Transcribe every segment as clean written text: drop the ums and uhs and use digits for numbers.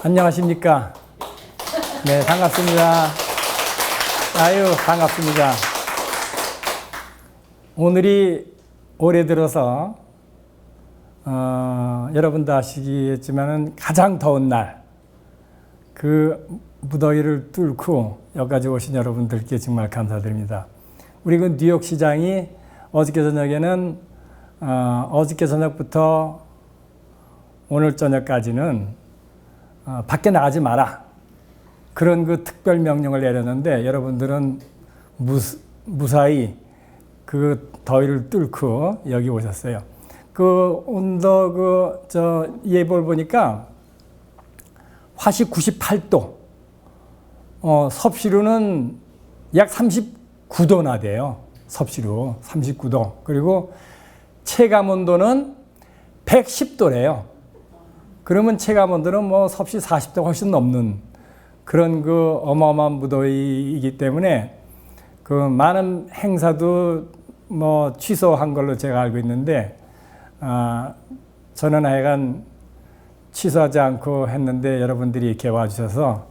안녕하십니까. 네, 반갑습니다. 아유, 반갑습니다. 오늘이 올해 들어서 여러분도 아시겠지만은 가장 더운 날, 그 무더위를 뚫고 여기까지 오신 여러분들께 정말 감사드립니다. 우리 그 뉴욕 시장이 어저께 저녁에는 어저께 저녁부터 오늘 저녁까지는 밖에 나가지 마라, 그런 그 특별 명령을 내렸는데, 여러분들은 무사히 그 더위를 뚫고 여기 오셨어요. 그 온도 예보를 보니까 화씨 98도, 섭씨로는 약 39도나 돼요. 섭씨로 39도. 그리고 체감 온도는 110도래요. 그러면 체감 온도는 뭐 섭씨 40도 훨씬 넘는 그런 그 어마어마한 무더위이기 때문에 그 많은 행사도 뭐 취소한 걸로 제가 알고 있는데, 저는 하여간 취소하지 않고 했는데 여러분들이 이렇게 와주셔서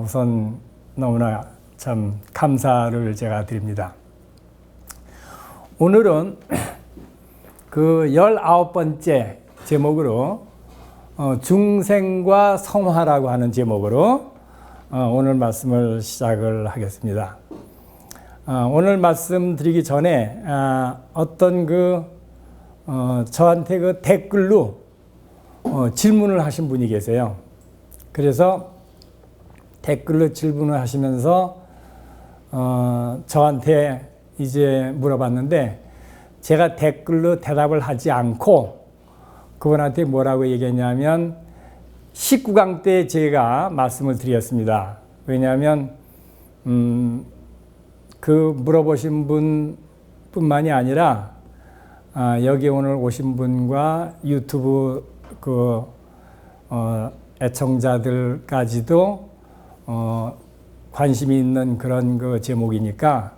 우선 너무나 참 감사를 제가 드립니다. 오늘은 그 19번째 제목으로 중생과 성화라고 하는 제목으로 오늘 말씀을 시작을 하겠습니다. 오늘 말씀 드리기 전에 어떤 저한테 그 댓글로 질문을 하신 분이 계세요. 그래서 댓글로 질문을 하시면서 저한테 이제 물어봤는데, 제가 댓글로 대답을 하지 않고 그분한테 뭐라고 얘기했냐면 19강 때 제가 말씀을 드렸습니다. 왜냐하면 그 물어보신 분뿐만이 아니라 여기 오늘 오신 분과 유튜브 애청자들까지도 관심이 있는 그런 그 제목이니까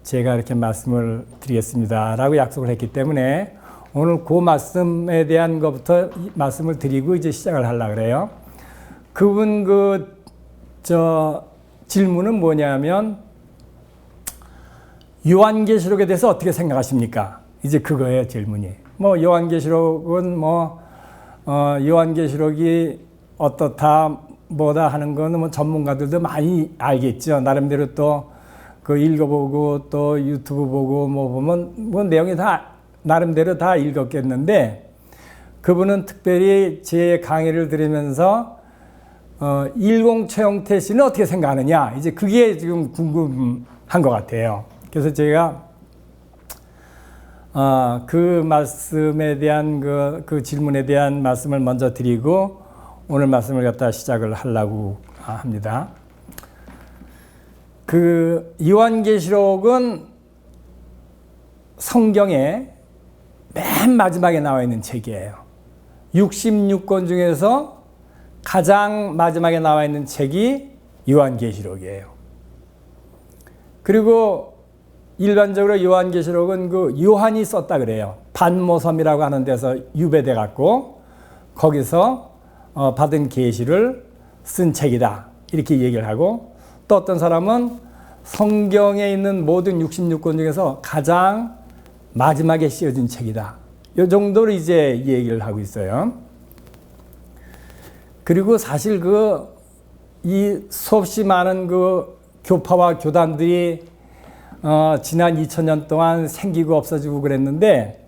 제가 이렇게 말씀을 드리겠습니다라고 약속을 했기 때문에 오늘 그 말씀에 대한 것부터 말씀을 드리고 이제 시작을 하려고 그래요. 그분 질문은 뭐냐면, 요한계시록에 대해서 어떻게 생각하십니까? 이제 그거예요, 질문이. 뭐 요한계시록은 요한계시록이 어떻다 뭐다 하는 거는 뭐 전문가들도 많이 알겠죠. 나름대로 또 그 읽어보고 또 유튜브 보고 뭐 보면 뭐 내용이 다 나름대로 다 읽었겠는데, 그분은 특별히 제 강의를 들으면서 일공 최영태 씨는 어떻게 생각하느냐, 이제 그게 지금 궁금한 것 같아요. 그래서 제가 그 말씀에 대한 그 질문에 대한 말씀을 먼저 드리고 오늘 말씀을 갖다 시작을 하려고 합니다. 그 요한계시록은 성경에 맨 마지막에 나와 있는 책이에요. 66권 중에서 가장 마지막에 나와 있는 책이 요한계시록이에요. 그리고 일반적으로 요한계시록은 그 요한이 썼다 그래요. 반모섬이라고 하는 데서 유배돼 갖고 거기서 받은 계시를 쓴 책이다, 이렇게 얘기를 하고, 또 어떤 사람은 성경에 있는 모든 66권 중에서 가장 마지막에 씌어진 책이다, 이 정도로 이제 얘기를 하고 있어요. 그리고 사실 이 수없이 많은 그 교파와 교단들이 지난 2000년 동안 생기고 없어지고 그랬는데,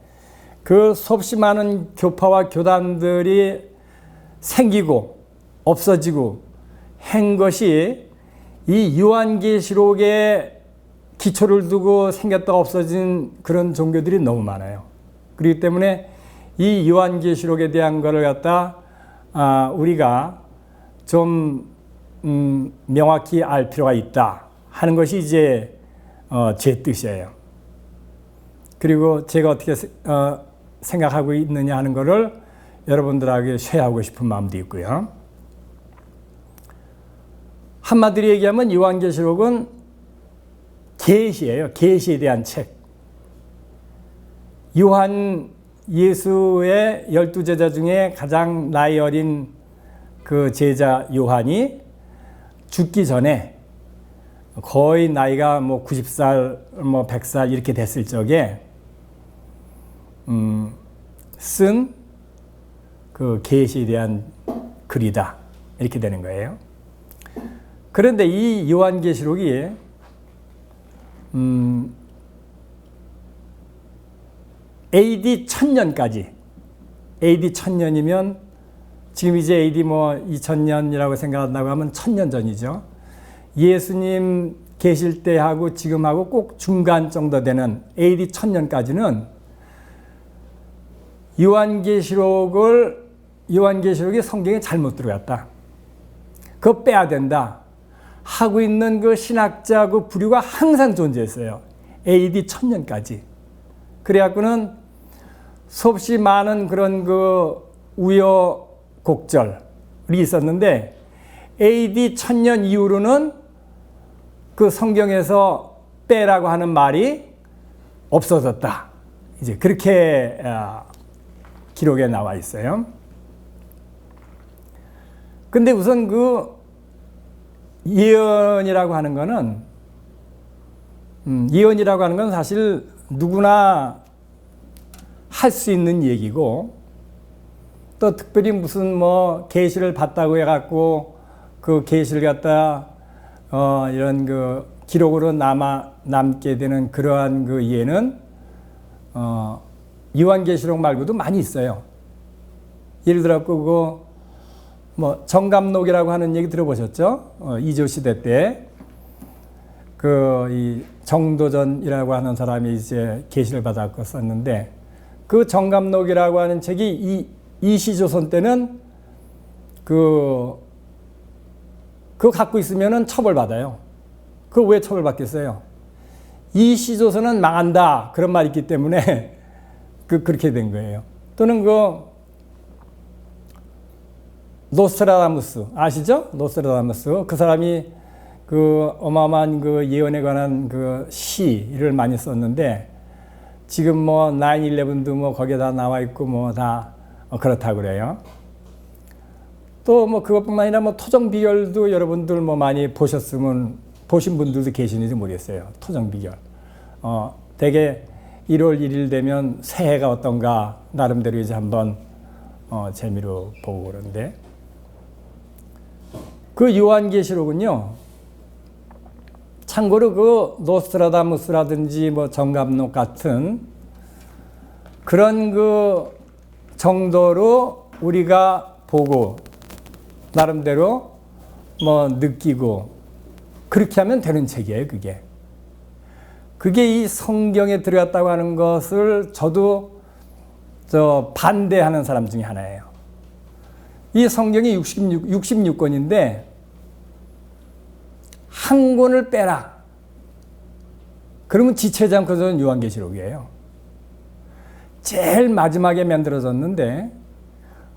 그 수없이 많은 교파와 교단들이 생기고 없어지고 한 것이 이 요한계시록에 기초를 두고 생겼다가 없어진 그런 종교들이 너무 많아요. 그렇기 때문에 이 요한계시록에 대한 것을 갖다 우리가 좀 명확히 알 필요가 있다 하는 것이 이제 제 뜻이에요. 그리고 제가 어떻게 생각하고 있느냐 하는 것을 여러분들에게 쉐어하고 싶은 마음도 있고요. 한마디로 얘기하면 요한계시록은 계시예요. 계시에 대한 책. 요한 예수의 12제자 중에 가장 나이 어린 그 제자 요한이 죽기 전에 거의 나이가 뭐 90살, 뭐 100살 이렇게 됐을 적에 쓴 그 계시에 대한 글이다. 이렇게 되는 거예요. 그런데 이 요한계시록이 AD 1000년까지, AD 1000년이면 지금 이제 AD 뭐 2000년이라고 생각한다고 하면 1000년 전이죠. 예수님 계실 때하고 지금하고 꼭 중간 정도 되는 AD 1000년까지는 요한계시록이 성경에 잘못 들어갔다. 그거 빼야 된다. 하고 있는 그 신학자 그 부류가 항상 존재했어요. AD 1000년까지. 그래갖고는 수없이 많은 그런 그 우여곡절이 있었는데 AD 1000년 이후로는 그 성경에서 빼라고 하는 말이 없어졌다. 이제 그렇게 기록에 나와 있어요. 근데 우선 그 예언이라고 하는 거는 예언이라고 하는 건 사실 누구나 할 수 있는 얘기고 또 특별히 무슨 뭐 계시를 봤다고 해갖고 그 계시를 갖다 이런 그 기록으로 남게 되는 그러한 그 예는 요한계시록 말고도 많이 있어요. 예를 들어 그 뭐 정감록이라고 하는 얘기 들어보셨죠? 이조 시대 때 그 이 정도전이라고 하는 사람이 이제 계시를 받았고 썼는데 그 정감록이라고 하는 책이 이시조선 때는 그거 갖고 있으면은 처벌받아요. 그거 왜 처벌받겠어요? 이시조선은 망한다 그런 말이 있기 때문에 그렇게 된 거예요. 또는 그 노스트라다무스 아시죠? 노스트라다무스 그 사람이 그 어마어마한 그 예언에 관한 그 시를 많이 썼는데 지금 뭐 9/11도 뭐 거기에 다 나와 있고 뭐 다 그렇다고 그래요. 또 뭐 그것뿐만 아니라 뭐 토정 비결도 여러분들 뭐 많이 보신 분들도 계시는지 모르겠어요. 토정 비결. 대개 1월 1일 되면 새해가 어떤가 나름대로 이제 한번 재미로 보고 그러는데 그 요한계시록은요. 참고로 그 노스트라다무스라든지 뭐 정감록 같은 그런 그 정도로 우리가 보고 나름대로 뭐 느끼고 그렇게 하면 되는 책이에요. 그게 이 성경에 들어갔다고 하는 것을 저도 반대하는 사람 중에 하나예요. 이 성경이 66권인데 한 권을 빼라. 그러면 지체지 않고서는 요한계시록이에요. 제일 마지막에 만들어졌는데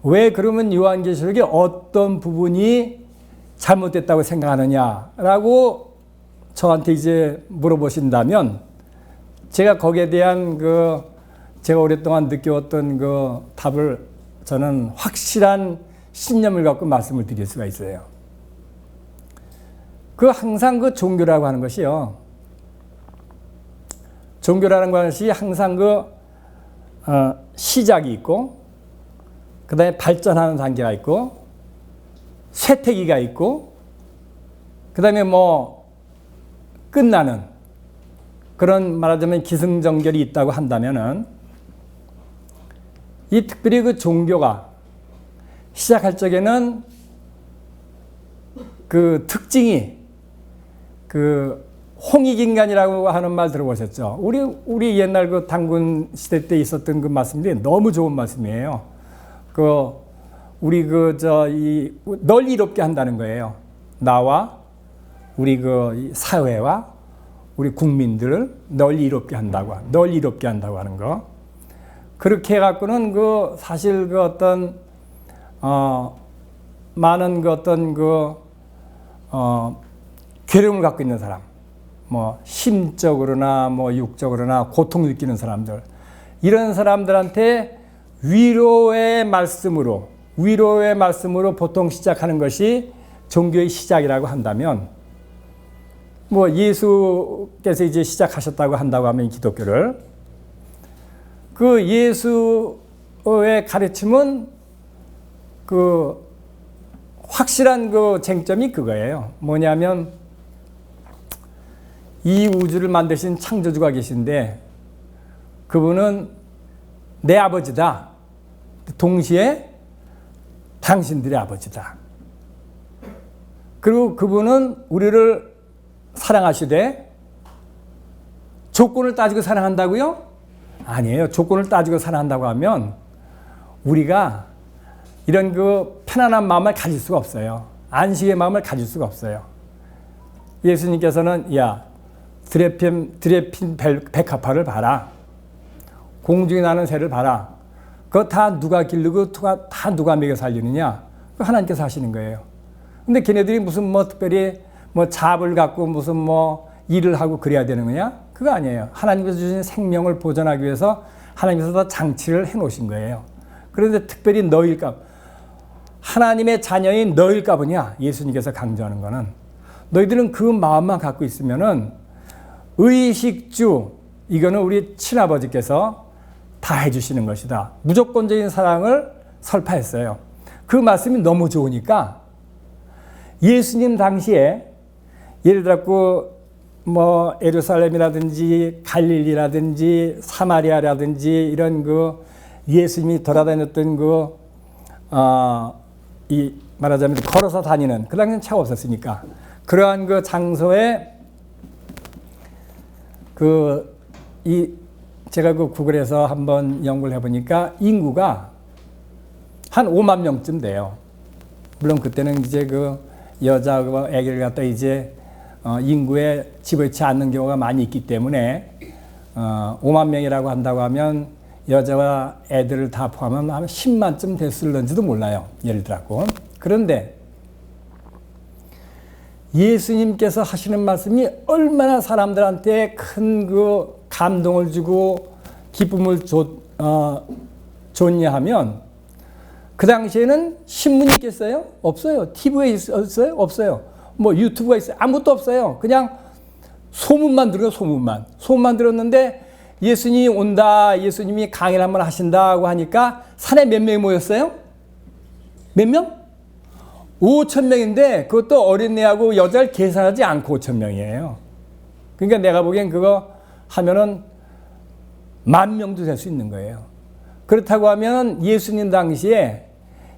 왜 그러면 요한계시록의 어떤 부분이 잘못됐다고 생각하느냐라고 저한테 이제 물어보신다면 제가 거기에 대한 제가 오랫동안 느껴왔던 그 답을 저는 확실한 신념을 갖고 말씀을 드릴 수가 있어요. 항상 그 종교라고 하는 것이요. 종교라는 것이 항상 시작이 있고, 그 다음에 발전하는 단계가 있고, 쇠퇴기가 있고, 그 다음에 뭐, 끝나는 그런 말하자면 기승전결이 있다고 한다면은, 이 특별히 그 종교가 시작할 적에는 그 특징이 홍익인간이라고 하는 말 들어보셨죠? 우리 옛날 그 단군 시대 때 있었던 그 말씀들이 너무 좋은 말씀이에요. 우리 널 이롭게 한다는 거예요. 나와 우리 이 사회와 우리 국민들을 널 이롭게 한다고 하는 거. 그렇게 해갖고는 사실 많은 괴로움을 갖고 있는 사람, 뭐 심적으로나 뭐 육적으로나 고통 느끼는 사람들, 이런 사람들한테 위로의 말씀으로 위로의 말씀으로 보통 시작하는 것이 종교의 시작이라고 한다면, 뭐 예수께서 이제 시작하셨다고 한다고 하면 기독교를, 그 예수의 가르침은 그 확실한 그 쟁점이 그거예요. 뭐냐면 이 우주를 만드신 창조주가 계신데 그분은 내 아버지다. 동시에 당신들의 아버지다. 그리고 그분은 우리를 사랑하시되 조건을 따지고 사랑한다고요? 아니에요. 조건을 따지고 사랑한다고 하면 우리가 이런 그 편안한 마음을 가질 수가 없어요. 안식의 마음을 가질 수가 없어요. 예수님께서는 야, 드레핀 백합화를 봐라. 공중에 나는 새를 봐라. 그거 다 누가 기르고 다 누가 먹여 살리느냐? 그거 하나님께서 하시는 거예요. 근데 걔네들이 무슨 뭐 특별히 뭐 잡을 갖고 무슨 뭐 일을 하고 그래야 되는 거냐? 그거 아니에요. 하나님께서 주신 생명을 보존하기 위해서 하나님께서 다 장치를 해 놓으신 거예요. 그런데 특별히 너일까? 하나님의 자녀인 너일까 보냐? 예수님께서 강조하는 거는 너희들은 그 마음만 갖고 있으면은 의식주, 이거는 우리 친아버지께서 다 해주시는 것이다. 무조건적인 사랑을 설파했어요. 그 말씀이 너무 좋으니까 예수님 당시에 예를 들어 뭐 예루살렘이라든지 갈릴리라든지 사마리아라든지 이런 그 예수님이 돌아다녔던 이 말하자면 걸어서 다니는 그 당시엔 차가 없었으니까 그러한 그 장소에 제가 그 구글에서 한번 연구를 해보니까 인구가 한 5만 명쯤 돼요. 물론 그때는 이제 그 여자와 아기를 갖다 이제 인구에 집어넣지 않는 경우가 많이 있기 때문에 5만 명이라고 한다고 하면 여자와 애들을 다 포함하면 한 10만쯤 됐을런지도 몰라요. 예를 들어서. 그런데 예수님께서 하시는 말씀이 얼마나 사람들한테 큰 그 감동을 주고 기쁨을 줬냐 하면 그 당시에는 신문이 있겠어요? 없어요. TV에 있어요? 없어요. 뭐 유튜브가 있어요? 아무것도 없어요. 그냥 소문만 들어요. 소문만 들었는데 예수님이 온다. 예수님이 강의를 한번 하신다고 하니까 산에 몇 명이 모였어요? 몇 명? 5천 명인데 그것도 어린애하고 여자를 계산하지 않고 5천 명이에요. 그러니까 내가 보기엔 그거 하면은 10,000명도 될 수 있는 거예요. 그렇다고 하면 예수님 당시에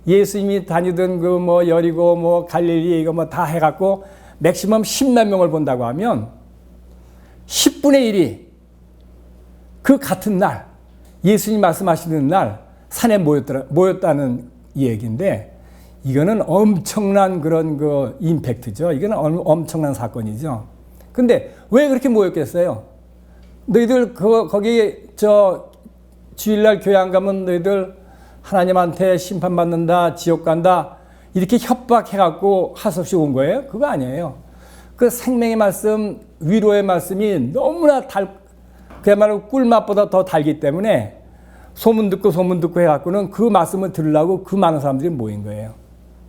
예수님이 다니던 그 뭐 여리고 뭐 갈릴리 이거 뭐 다 해갖고 맥시멈 10만 명을 본다고 하면 10분의 1이 그 같은 날 예수님 말씀하시는 날 산에 모였다는 얘기인데 이거는 엄청난 그런 그 임팩트죠. 이거는 엄청난 사건이죠. 근데 왜 그렇게 모였겠어요? 너희들 거기 주일날 교회 안 가면 너희들 하나님한테 심판받는다, 지옥 간다 이렇게 협박해갖고 할 수 없이 온 거예요? 그거 아니에요. 그 생명의 말씀, 위로의 말씀이 너무나 그야말로 꿀맛보다 더 달기 때문에 소문 듣고 해갖고는 그 말씀을 들으려고 그 많은 사람들이 모인 거예요.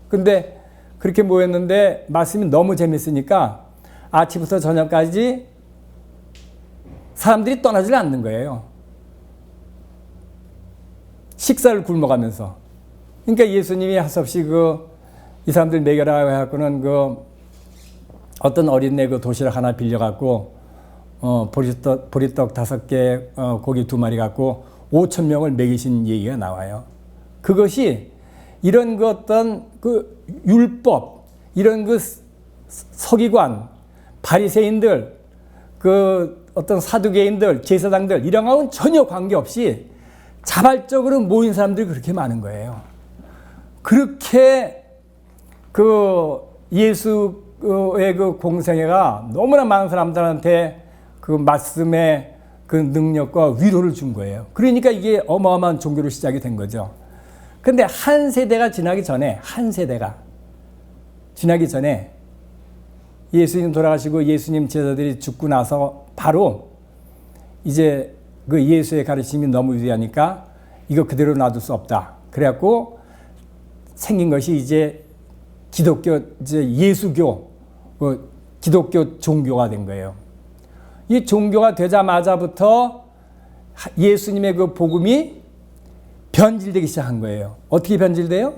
근데 그렇게 모였는데 말씀이 너무 재밌으니까 아침부터 저녁까지 사람들이 떠나질 않는 거예요. 식사를 굶어가면서. 그러니까 예수님이 할 수 없이 이 사람들 먹여라 해갖고는 어떤 어린애 도시락 하나 빌려갖고 보리떡 5개, 고기 2마리 갖고 5천 명을 먹이신 얘기가 나와요. 그것이 이런 어떤 율법, 이런 서기관, 바리새인들, 어떤 사두개인들, 제사장들 이런 거하고는 전혀 관계없이 자발적으로 모인 사람들이 그렇게 많은 거예요. 그렇게 예수의 공생애가 너무나 많은 사람들한테 말씀의 능력과 위로를 준 거예요. 그러니까 이게 어마어마한 종교로 시작이 된 거죠. 근데 한 세대가 지나기 전에 예수님 돌아가시고 예수님 제자들이 죽고 나서 바로 이제 예수의 가르침이 너무 위대하니까 이거 그대로 놔둘 수 없다. 그래갖고 생긴 것이 이제 기독교, 이제 예수교, 기독교 종교가 된 거예요. 이 종교가 되자마자부터 예수님의 그 복음이 변질되기 시작한 거예요. 어떻게 변질돼요?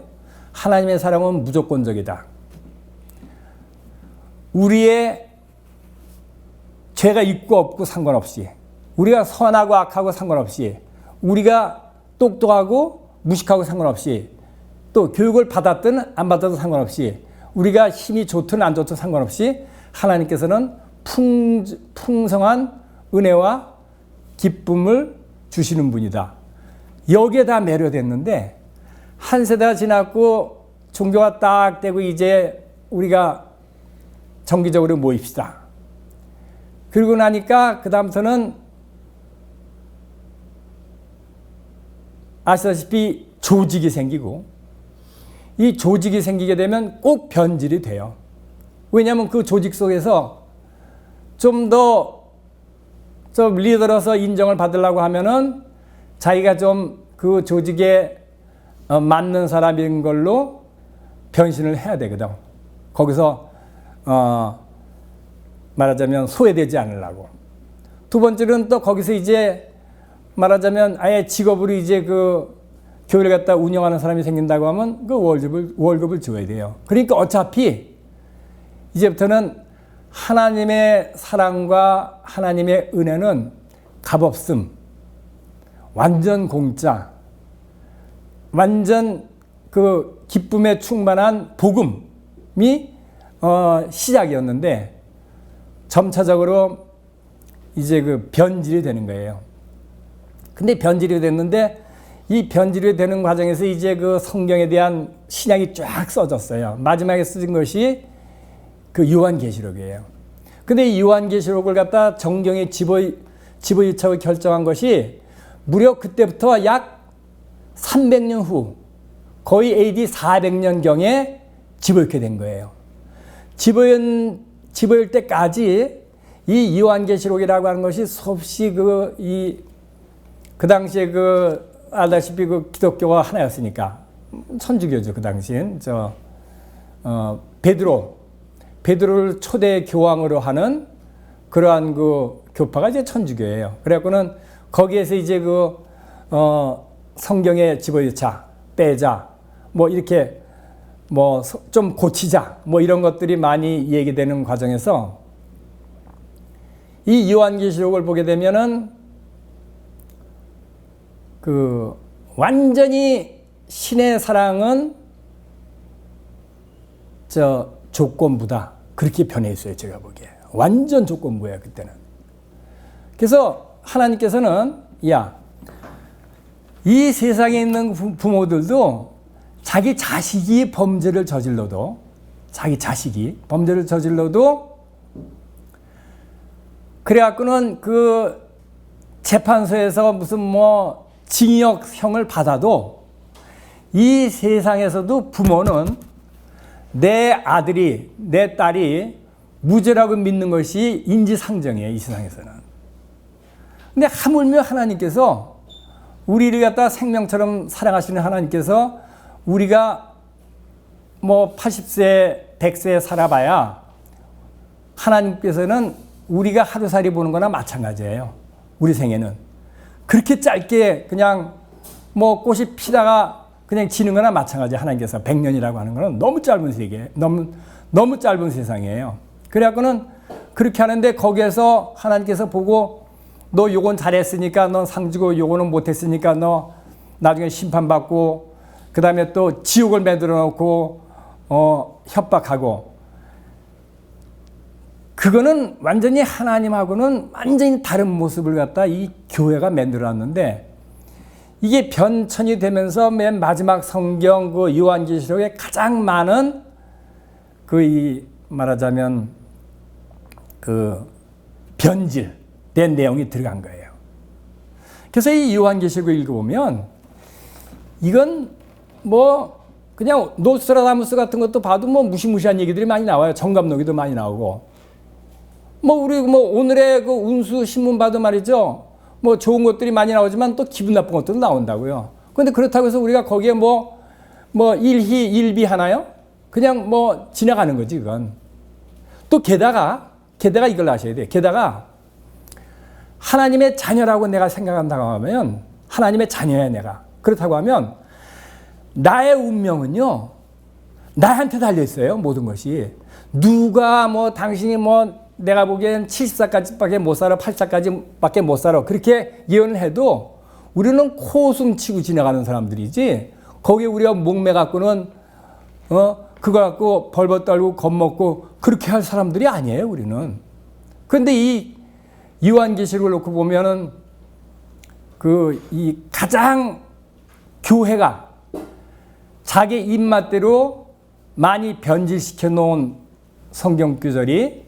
하나님의 사랑은 무조건적이다. 우리의 죄가 있고 없고 상관없이, 우리가 선하고 악하고 상관없이, 우리가 똑똑하고 무식하고 상관없이, 또 교육을 받았든 안 받아도 상관없이, 우리가 힘이 좋든 안 좋든 상관없이 하나님께서는 풍성한 은혜와 기쁨을 주시는 분이다. 여기에 다 매료됐는데 한 세대가 지났고 종교가 딱 되고 이제 우리가 정기적으로 모입시다. 그러고 나니까 그 다음부터는 아시다시피 조직이 생기고, 이 조직이 생기게 되면 꼭 변질이 돼요. 왜냐하면 그 조직 속에서 좀 리더로서 인정을 받으려고 하면은 자기가 좀 그 조직에 맞는 사람인 걸로 변신을 해야 되거든. 거기서 말하자면 소외되지 않으려고. 두 번째는 또 거기서 이제 말하자면 아예 직업으로 이제 그 교회를 갖다 운영하는 사람이 생긴다고 하면 그 월급을 줘야 돼요. 그러니까 어차피 이제부터는 하나님의 사랑과 하나님의 은혜는 값없음, 완전 공짜, 완전 그 기쁨에 충만한 복음이 시작이었는데 점차적으로 이제 그 변질이 되는 거예요. 근데 변질이 됐는데 이 변질이 되는 과정에서 이제 그 성경에 대한 신약이 쫙 써졌어요. 마지막에 쓰진 것이 그 요한계시록이에요. 근데 이 요한계시록을 갖다 정경에 집어유착을 결정한 것이 무려 그때부터 약 300년 후, 거의 AD 400년경에 집어넣게 된 거예요. 집어일 때까지 이 요한계시록이라고 하는 것이 수없이 그 당시에 알다시피 그 기독교가 하나였으니까, 천주교죠, 그 당시엔. 베드로를 초대 교황으로 하는 그러한 그 교파가 이제 천주교예요. 그래갖고는 거기에서 이제 성경에 집어넣자, 빼자, 뭐 이렇게 뭐 좀 고치자, 뭐 이런 것들이 많이 얘기되는 과정에서 이 요한계시록을 보게 되면은 완전히 신의 사랑은 조건부다. 그렇게 변해 있어요, 제가 보기에. 완전 조건부예요, 그때는. 그래서 하나님께서는 이 세상에 있는 부모들도 자기 자식이 범죄를 저질러도 그래갖고는 그 재판소에서 무슨 뭐 징역형을 받아도 이 세상에서도 부모는 내 아들이, 내 딸이 무죄라고 믿는 것이 인지상정이에요, 이 세상에서는. 근데 하물며 하나님께서 우리를 갖다 생명처럼 사랑하시는 하나님께서 우리가 뭐 80세, 100세 살아봐야 하나님께서는 우리가 하루살이 보는 거나 마찬가지예요. 우리 생애는. 그렇게 짧게 그냥 뭐 꽃이 피다가 그냥 지는 거나 마찬가지예요. 하나님께서 100년이라고 하는 거는 너무 짧은 세계, 너무 짧은 세상이에요. 그래갖고는 그렇게 하는데 거기에서 하나님께서 보고 너 요건 잘했으니까 넌 상 주고 요거는 못했으니까 너 나중에 심판받고 그 다음에 또 지옥을 만들어 놓고 협박하고, 그거는 완전히 하나님하고는 완전히 다른 모습을 갖다 이 교회가 만들어놨는데, 이게 변천이 되면서 맨 마지막 성경 그 요한계시록에 가장 많은 말하자면 변질된 내용이 들어간 거예요. 그래서 이 요한계시록을 읽어보면 이건 뭐 그냥 노스트라다무스 같은 것도 봐도 뭐 무시무시한 얘기들이 많이 나와요. 정감록이도 많이 나오고, 뭐 우리 뭐 오늘의 그 운수 신문 봐도 말이죠. 뭐 좋은 것들이 많이 나오지만 또 기분 나쁜 것들도 나온다고요. 그런데 그렇다고 해서 우리가 거기에 뭐 뭐 일희 일비하나요? 그냥 뭐 지나가는 거지 그건. 또 게다가 이걸 아셔야 돼요. 게다가 하나님의 자녀라고 내가 생각한다고 하면 하나님의 자녀야 내가. 그렇다고 하면 나의 운명은요. 나한테 달려있어요. 모든 것이. 누가 뭐 당신이 뭐 내가 보기엔 70살까지밖에 못 살아 80살까지밖에 못 살아 그렇게 예언을 해도 우리는 코웃음 치고 지나가는 사람들이지 거기에 우리가 목매 갖고는 그거 갖고 벌벌 떨고 겁먹고 그렇게 할 사람들이 아니에요. 우리는. 그런데 이 요한계시록을 놓고 보면은 이 가장 교회가 자기 입맛대로 많이 변질시켜 놓은 성경 구절이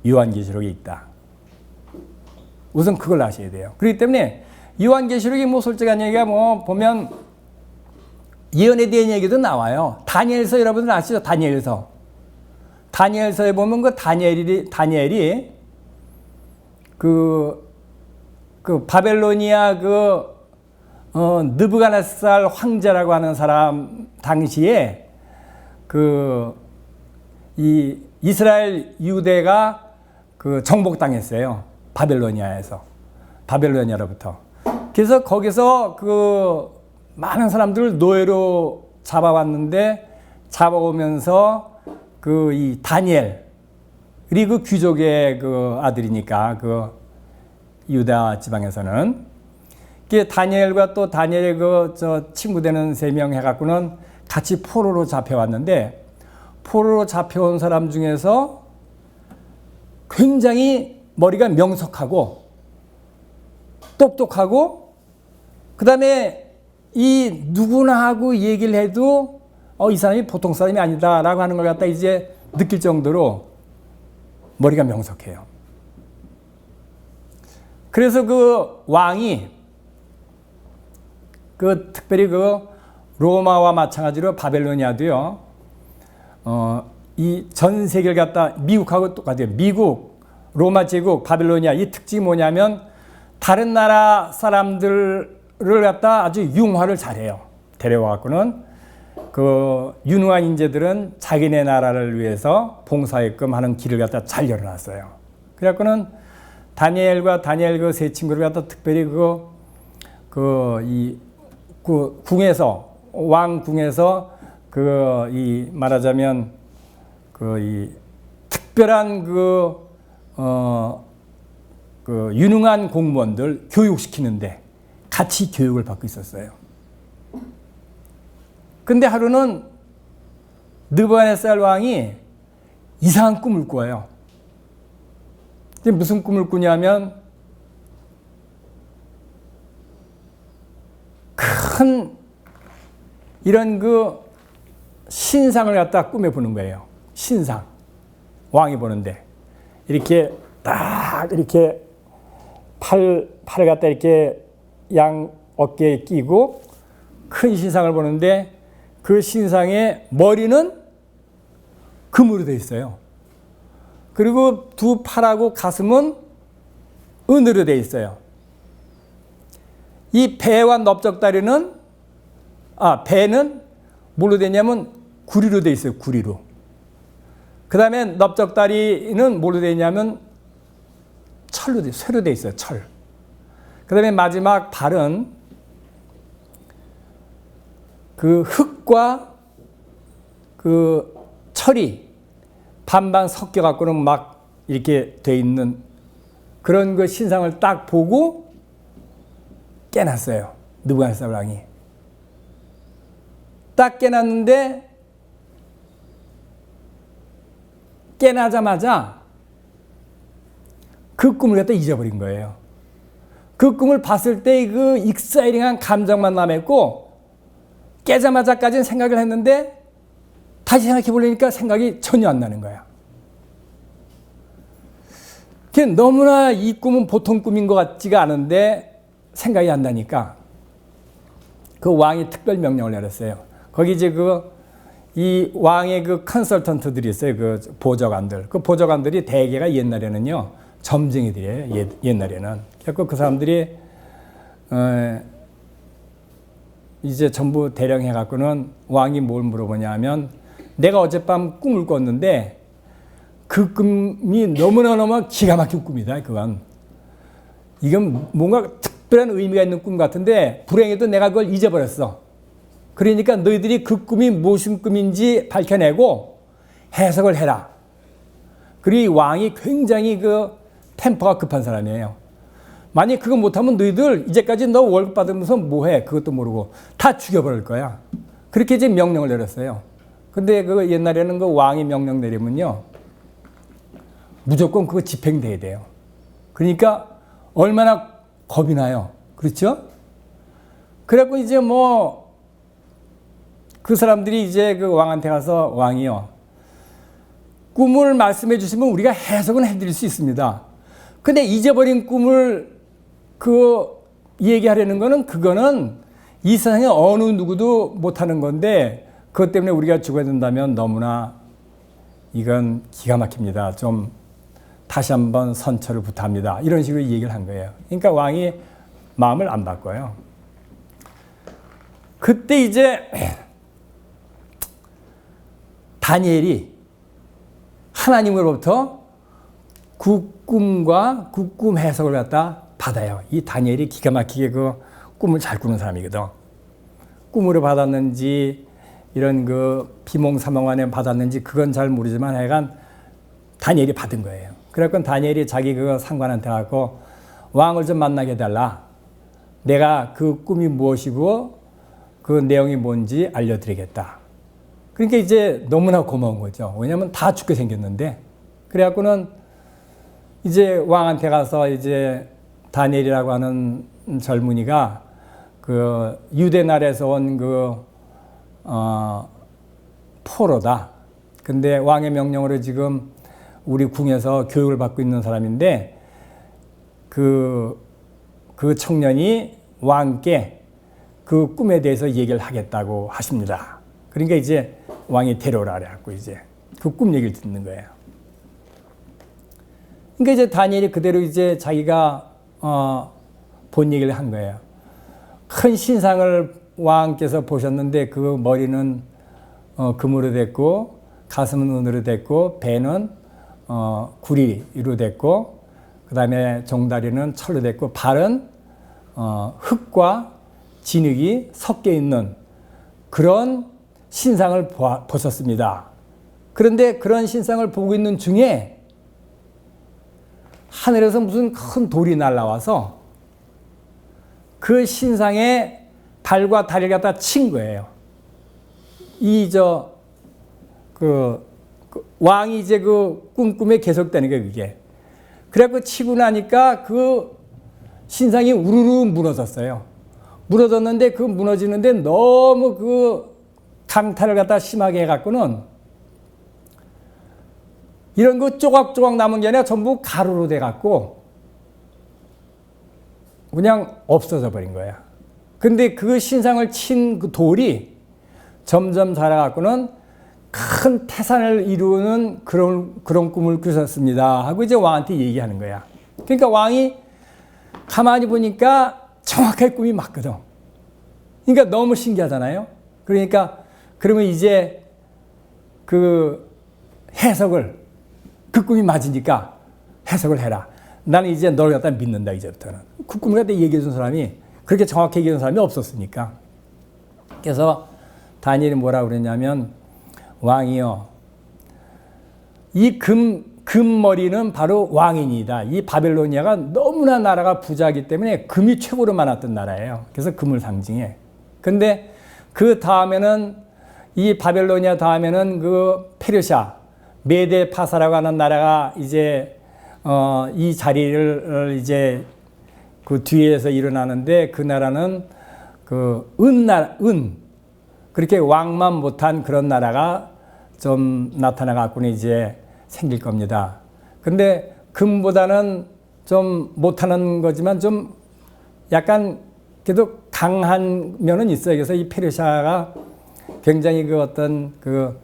요한계시록에 있다. 우선 그걸 아셔야 돼요. 그렇기 때문에 요한계시록이 뭐 솔직한 얘기가 뭐 보면 예언에 대한 얘기도 나와요. 다니엘서 여러분들 아시죠? 다니엘서. 다니엘서에 보면 그 다니엘이 그 바벨로니아 느부갓네살 황제라고 하는 사람 당시에 이 이스라엘 유대가 정복당했어요. 바벨로니아로부터. 그래서 거기서 많은 사람들을 노예로 잡아오면서 이 다니엘, 그리고 귀족의 아들이니까 유다 지방에서는 다니엘과 또 다니엘의 친구 되는 3명 해갖고는 같이 포로로 잡혀왔는데 포로로 잡혀온 사람 중에서 굉장히 머리가 명석하고 똑똑하고 그 다음에 이 누구나 하고 얘기를 해도 이 사람이 보통 사람이 아니다라고 하는 걸 갖다 이제 느낄 정도로 머리가 명석해요. 그래서 왕이 특별히 로마와 마찬가지로 바벨로니아도요. 이 전 세계를 갖다 미국하고 똑같아요. 미국, 로마 제국, 바벨로니아 이 특징이 뭐냐면 다른 나라 사람들을 갖다 아주 융화를 잘해요. 데려와 갖고는 유능한 인재들은 자기네 나라를 위해서 봉사하게끔 하는 길을 갖다 잘 열어놨어요. 그래갖고는 다니엘과 다니엘 그 세 친구를 갖다 특별히 궁에서 왕궁에서 이 말하자면 이 특별한 유능한 공무원들 교육시키는데 같이 교육을 받고 있었어요. 근데 하루는 느부갓네살 왕이 이상한 꿈을 꿔요. 무슨 꿈을 꾸냐면 큰 이런 신상을 갖다 꿈에 보는 거예요. 신상. 왕이 보는데 이렇게 딱 이렇게 팔을 갖다 이렇게 양 어깨에 끼고 큰 신상을 보는데 그 신상의 머리는 금으로 되어 있어요. 그리고 두 팔하고 가슴은 은으로 되어 있어요. 이 배와 넓적다리는 배는 뭘로 되냐면 구리로 되어 있어요. 구리로. 그 다음에 넓적다리는 뭘로 되어 있냐면 쇠로 되어 있어요. 철. 그 다음에 마지막 발은 흙과 철이 반반 섞여 갖고는 막 이렇게 돼 있는 그런 신상을 딱 보고 깨놨어요. 느부갓네살 왕이. 딱 깨놨는데 깨나자마자 그 꿈을 갖다 잊어버린 거예요. 그 꿈을 봤을 때 익사이링한 감정만 남았고 깨자마자까지는 생각을 했는데 다시 생각해 보려니까 생각이 전혀 안 나는 거야. 너무나 이 꿈은 보통 꿈인 것 같지가 않은데 생각이 안 나니까 왕이 특별 명령을 내렸어요. 거기 이제 이 왕의 컨설턴트들이 있어요. 보좌관들. 보좌관들이 대개가 옛날에는요, 점쟁이들이에요. 옛날에는. 그래서 그 사람들이, 이제 전부 대령해갖고는 왕이 뭘 물어보냐 하면 내가 어젯밤 꿈을 꿨는데 그 꿈이 너무나 기가 막힌 꿈이다. 그건. 이건 뭔가 특별한 의미가 있는 꿈 같은데 불행히도 내가 그걸 잊어버렸어. 그러니까 너희들이 그 꿈이 무슨 꿈인지 밝혀내고 해석을 해라. 그리고 왕이 굉장히 그 템포가 급한 사람이에요. 만약 그거 못하면 너희들 이제까지 너 월급 받으면서 뭐해? 그것도 모르고 다 죽여버릴 거야. 그렇게 이제 명령을 내렸어요. 근데 그 옛날에는 그 왕이 명령 내리면요. 무조건 그거 집행돼야 돼요. 그러니까 얼마나 겁이 나요. 그렇죠? 그래갖고 이제 뭐 그 사람들이 이제 그 왕한테 가서 왕이요. 꿈을 말씀해 주시면 우리가 해석은 해드릴 수 있습니다. 근데 잊어버린 꿈을 그 얘기하려는 거는 그거는 이 세상에 어느 누구도 못하는 건데 그것 때문에 우리가 죽어야 된다면 너무나 이건 기가 막힙니다. 좀 다시 한번 선처를 부탁합니다. 이런 식으로 얘기를 한 거예요. 그러니까 왕이 마음을 안 바꿔요. 그때 이제 다니엘이 하나님으로부터 그 꿈과 그 꿈 해석을 갖다 받아요. 이 다니엘이 기가 막히게 그 꿈을 잘 꾸는 사람이거든. 꿈으로 받았는지 이런 그 비몽사몽 안에 받았는지 그건 잘 모르지만 하여간 다니엘이 받은 거예요. 그래서 다니엘이 자기 그 상관한테 가고 왕을 좀 만나게 해달라. 내가 그 꿈이 무엇이고 그 내용이 뭔지 알려드리겠다. 그러니까 이제 너무나 고마운 거죠. 왜냐하면 다 죽게 생겼는데. 그래갖고는 이제 왕한테 가서 이제 다니엘이라고 하는 젊은이가 그 유대 나라에서 온 그 포로다. 근데 왕의 명령으로 지금 우리 궁에서 교육을 받고 있는 사람인데 그 청년이 왕께 그 꿈에 대해서 얘기를 하겠다고 하십니다. 그러니까 이제 왕이 데려오라 그래갖고 이제 그 꿈 얘기를 듣는 거예요. 그러니까 이제 다니엘이 그대로 이제 자기가 본 얘기를 한 거예요. 큰 신상을 왕께서 보셨는데 그 머리는 금으로 됐고 가슴은 은으로 됐고 배는 구리로 됐고 그 다음에 종다리는 철로 됐고 발은 흙과 진흙이 섞여 있는 그런 신상을 보셨습니다. 그런데 그런 신상을 보고 있는 중에 하늘에서 무슨 큰 돌이 날아와서 그 신상에 발과 다리를 갖다 친 거예요. 왕이 이제 그 꿈꿈에 계속되는 게 그게. 그래갖고 치고 나니까 그 신상이 우르르 무너졌어요. 무너졌는데 그 무너지는데 너무 그 강탈을 갖다 심하게 해갖고는 이런 거 조각조각 남은 게 아니라 전부 가루로 돼갖고 그냥 없어져 버린 거야. 근데 그 신상을 친 그 돌이 점점 자라갖고는 큰 태산을 이루는 그런 꿈을 꾸셨습니다. 하고 이제 왕한테 얘기하는 거야. 그러니까 왕이 가만히 보니까 정확하게 꿈이 맞거든. 그러니까 너무 신기하잖아요. 그러니까 그러면 이제 그 해석을 그 꿈이 맞으니까 해석을 해라. 나는 이제 널 갖다 믿는다 이제부터는. 그 꿈을 갖다 얘기해 준 사람이 그렇게 정확하게 얘기해 준 사람이 없었으니까. 그래서 다니엘이 뭐라고 그랬냐면 왕이요. 이 금머리는 바로 왕이니다. 이 바벨로니아가 너무나 나라가 부자이기 때문에 금이 최고로 많았던 나라예요. 그래서 금을 상징해. 근데 그 다음에는 이 바벨로니아 다음에는 그 페르시아, 메데 파사라고 하는 나라가 이제 이 자리를 이제 그 뒤에서 일어나는데 그 나라는 그 그렇게 왕만 못한 그런 나라가 좀 나타나 갖고는 이제 생길 겁니다. 근데 금보다는 좀 못하는 거지만 좀 약간 그래도 강한 면은 있어요. 그래서 이 페르시아가 굉장히 그 어떤 그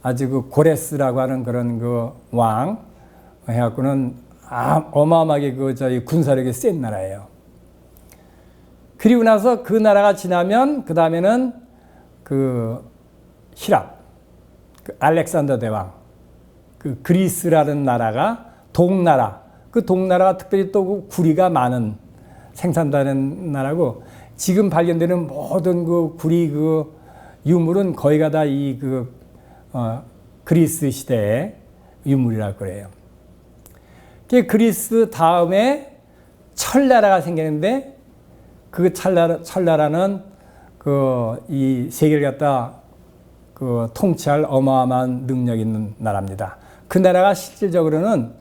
아주 그 고레스라고 하는 그런 그 왕 해갖고는 어마어마하게 그 저희 군사력이 센 나라예요. 그리고 나서 그 나라가 지나면 그 다음에는 그 히랍, 그 알렉산더 대왕, 그 그리스라는 나라가 동나라, 그 동나라가 특별히 또 구리가 많은 생산되는 나라고, 지금 발견되는 모든 그 구리 그 유물은 거의가 다 이 그리스 시대의 유물이라고 그래요. 그리스 다음에 철나라가 생기는데, 그 철나라는 이 세계를 갖다 통치할 어마어마한 능력 있는 나라입니다. 그 나라가 실질적으로는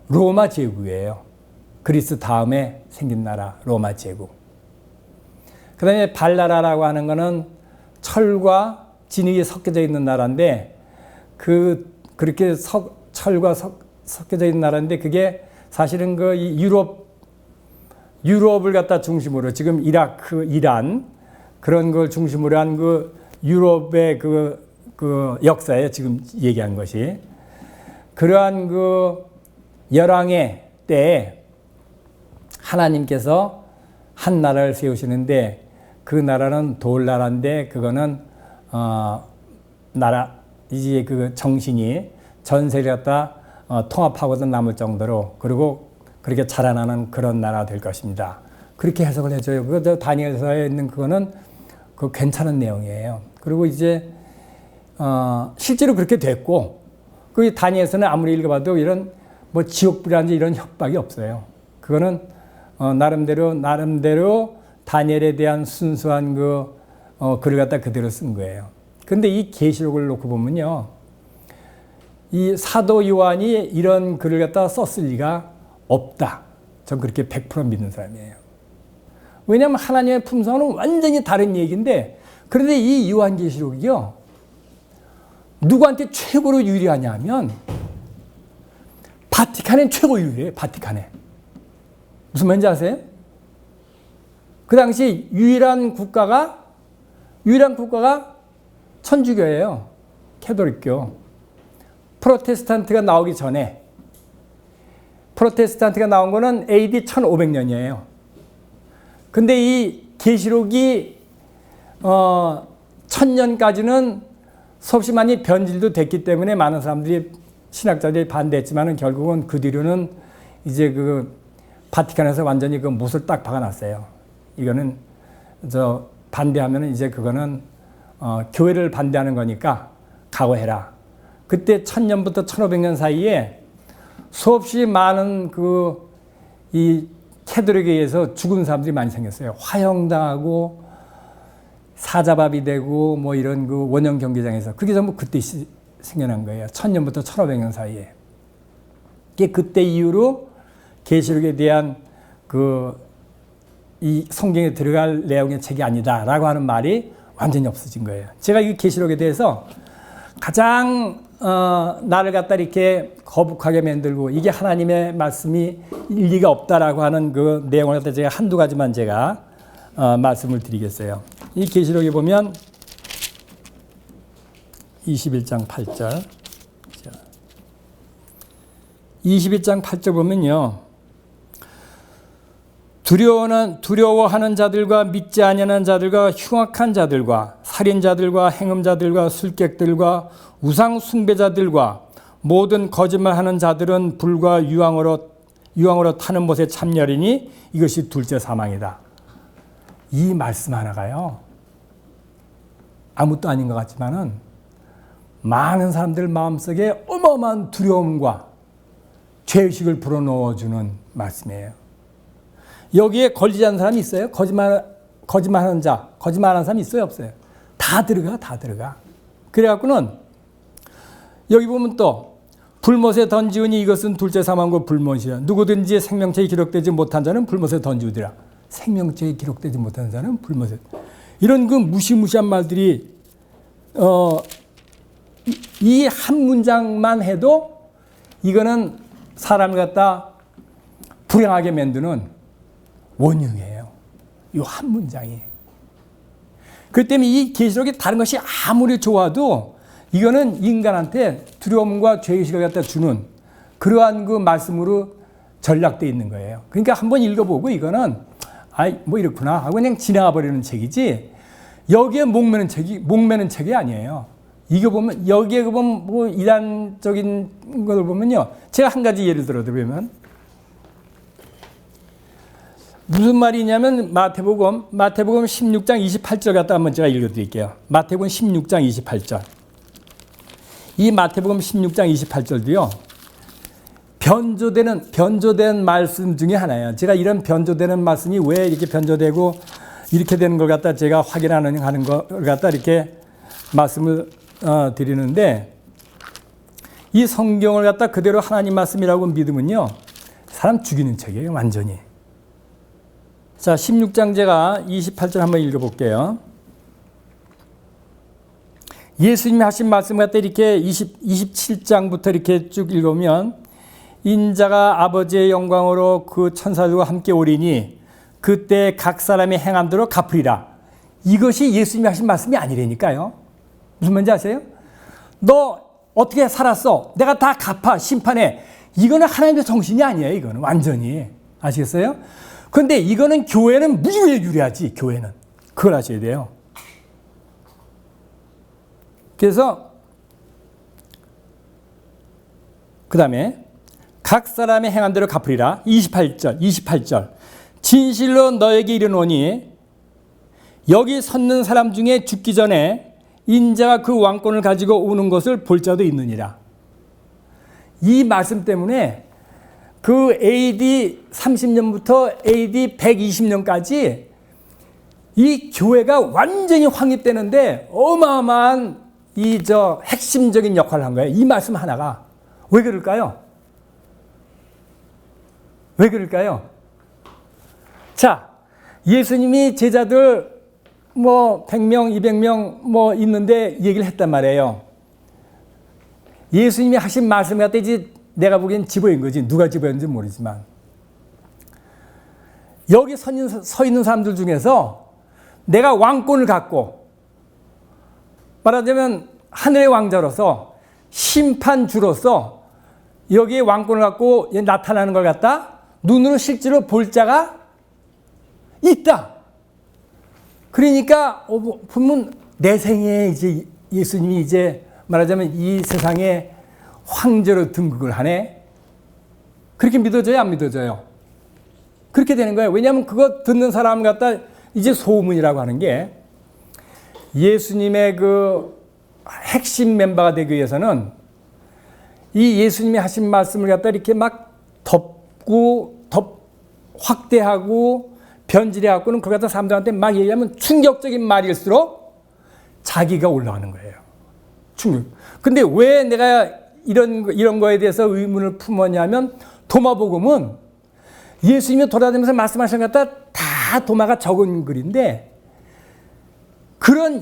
로마 제국이에요. 그리스 다음에 생긴 나라 로마 제국. 그 다음에 발나라라고 하는 거는 철과 진흙이 섞여져 있는 나라인데, 그렇게 철과 섞여져 있는 나라인데, 그게 사실은 이 유럽을 갖다 중심으로, 지금 이라크, 이란, 그런 걸 중심으로 한 유럽의 그 역사에 지금 얘기한 것이, 그러한 열왕의 때에 하나님께서 한 나라를 세우시는데, 그 나라는 돌나라인데, 그거는 이제 그 정신이 전세를 갖다 통합하고도 남을 정도로, 그리고 그렇게 자라나는 그런 나라가 될 것입니다. 그렇게 해석을 해줘요. 그 다니엘서에 있는 그거는 괜찮은 내용이에요. 그리고 이제 실제로 그렇게 됐고, 그 다니엘서는 아무리 읽어봐도 이런 뭐 지옥불이라든지 이런 협박이 없어요. 그거는 나름대로 다니엘에 대한 순수한 글을 갖다 그대로 쓴 거예요. 근데 이 계시록을 놓고 보면요, 이 사도 요한이 이런 글을 갖다 썼을 리가 없다. 전 그렇게 100% 믿는 사람이에요. 왜냐하면 하나님의 품성은 완전히 다른 얘기인데, 그런데 이 요한계시록이요, 누구한테 최고로 유리하냐 하면 바티칸에 최고 유리해요. 바티칸에. 무슨 말인지 아세요? 그 당시 유일한 국가가 천주교예요. 캐톨릭교. 프로테스탄트가 나오기 전에, 프로테스탄트가 나온 거는 AD 1500년이에요. 근데 이 계시록이 1000년까지는 수없이 많이 변질도 됐기 때문에 많은 사람들이, 신학자들이 반대했지만은 결국은 그 뒤로는 이제 바티칸에서 완전히 못을 딱 박아놨어요. 이거는 반대하면은 이제 그거는 교회를 반대하는 거니까 각오해라. 그때 1000년부터 1500년 사이에 수없이 많은 이 캐톨릭에 의해서 죽은 사람들이 많이 생겼어요. 화형당하고 사자밥이 되고 뭐 이런 원형 경기장에서. 그게 전부 그때 생겨난 거예요. 1000년부터 1500년 사이에. 그때 이후로 계시록에 대한 이 성경에 들어갈 내용의 책이 아니다라고 하는 말이 완전히 없어진 거예요. 제가 이 계시록에 대해서 가장 나를 갖다 이렇게 거북하게 만들고, 이게 하나님의 말씀이 일리가 없다라고 하는 그 내용을 갖다 제가 한두 가지만 제가 말씀을 드리겠어요. 이 계시록에 보면 21장 8절. 21장 8절 보면요, 두려워하는 자들과 믿지 아니하는 자들과 흉악한 자들과 살인자들과 행음자들과 술객들과 우상 숭배자들과 모든 거짓말하는 자들은 불과 유황으로 타는 못에 참여리니 이것이 둘째 사망이다. 이 말씀 하나가요, 아무것도 아닌 것 같지만은 많은 사람들 마음속에 어마어마한 두려움과 죄의식을 불어넣어주는 말씀이에요. 여기에 걸리지 않는 사람이 있어요? 거짓말하는 자, 거짓말하는 사람이 있어요? 없어요? 다 들어가. 그래갖고는 여기 보면 또 불못에 던지우니 이것은 둘째 사망과 불못이야. 누구든지 생명책에 기록되지 못한 자는 불못에 던지우리라. 생명책에 기록되지 못한 자는 불못에. 이런 무시무시한 말들이 이 한 문장만 해도 이거는 사람을 갖다 불행하게 만드는 원흉이에요. 이 한 문장이. 그렇기 때문에 이 계시록이 다른 것이 아무리 좋아도 이거는 인간한테 두려움과 죄의식을 갖다 주는 그러한 말씀으로 전락되어 있는 거예요. 그러니까 한번 읽어보고 이거는 아이, 뭐 이렇구나 하고 그냥 지나가 버리는 책이지, 여기에 목매는 책이 아니에요. 이거 보면, 여기에 보면 뭐 이단적인 걸 보면요. 제가 한 가지 예를 들어드리면, 무슨 말이냐면, 마태복음 16장 28절 갖다 한번 제가 읽어드릴게요. 마태복음 16장 28절. 이 마태복음 16장 28절도요, 변조된 말씀 중에 하나예요. 제가 이런 변조되는 말씀이 왜 이렇게 변조되고 이렇게 되는 걸 갖다 제가 확인하는 걸 갖다 이렇게 말씀을 드리는데, 이 성경을 갖다 그대로 하나님 말씀이라고 믿으면요, 사람 죽이는 책이에요, 완전히. 자, 16장 제가 28절 한번 읽어볼게요. 예수님이 하신 말씀 갖다 이렇게 27장부터 이렇게 쭉 읽으면, 인자가 아버지의 영광으로 그 천사들과 함께 오리니 그때 각 사람의 행함대로 갚으리라. 이것이 예수님이 하신 말씀이 아니라니까요. 무슨 말인지 아세요? 너 어떻게 살았어? 내가 다 갚아, 심판해. 이거는 하나님의 정신이 아니에요. 이거는 완전히. 아시겠어요? 그런데 이거는 교회는 무지하게 유리하지. 교회는. 그걸 아셔야 돼요. 그래서 그 다음에 각 사람의 행한 대로 갚으리라. 28절. 진실로 너에게 이르노니 여기 섰는 사람 중에 죽기 전에 인자가 그 왕권을 가지고 오는 것을 볼 자도 있느니라. 이 말씀 때문에 그 AD 30년부터 AD 120년까지 이 교회가 완전히 확립되는데 어마어마한 핵심적인 역할을 한 거예요. 이 말씀 하나가. 왜 그럴까요? 왜 그럴까요? 자, 예수님이 제자들 100명, 200명 있는데 얘기를 했단 말이에요. 예수님이 하신 말씀 갖다 이제 내가 보기엔 집어인 거지. 누가 집어였는지 모르지만. 여기 서 있는 사람들 중에서 내가 왕권을 갖고, 말하자면 하늘의 왕자로서, 심판주로서 여기에 왕권을 갖고 나타나는 걸 갖다 눈으로 실제로 볼 자가 있다. 그러니까 보면 내 생에 이제 예수님이 이제 말하자면 이 세상에 황제로 등극을 하네. 그렇게 믿어져요, 안 믿어져요? 그렇게 되는 거예요. 왜냐하면 그거 듣는 사람 갖다 이제 소문이라고 하는 게, 예수님의 그 핵심 멤버가 되기 위해서는 이 예수님이 하신 말씀을 갖다 이렇게 막 확대하고 변질해갖고는 그걸 갖다 사람들한테 막 얘기하면 충격적인 말일수록 자기가 올라가는 거예요. 충격. 근데 왜 내가 이런 거에 대해서 의문을 품었냐면, 도마복음은 예수님이 돌아다니면서 말씀하신 것 같다 다 도마가 적은 글인데,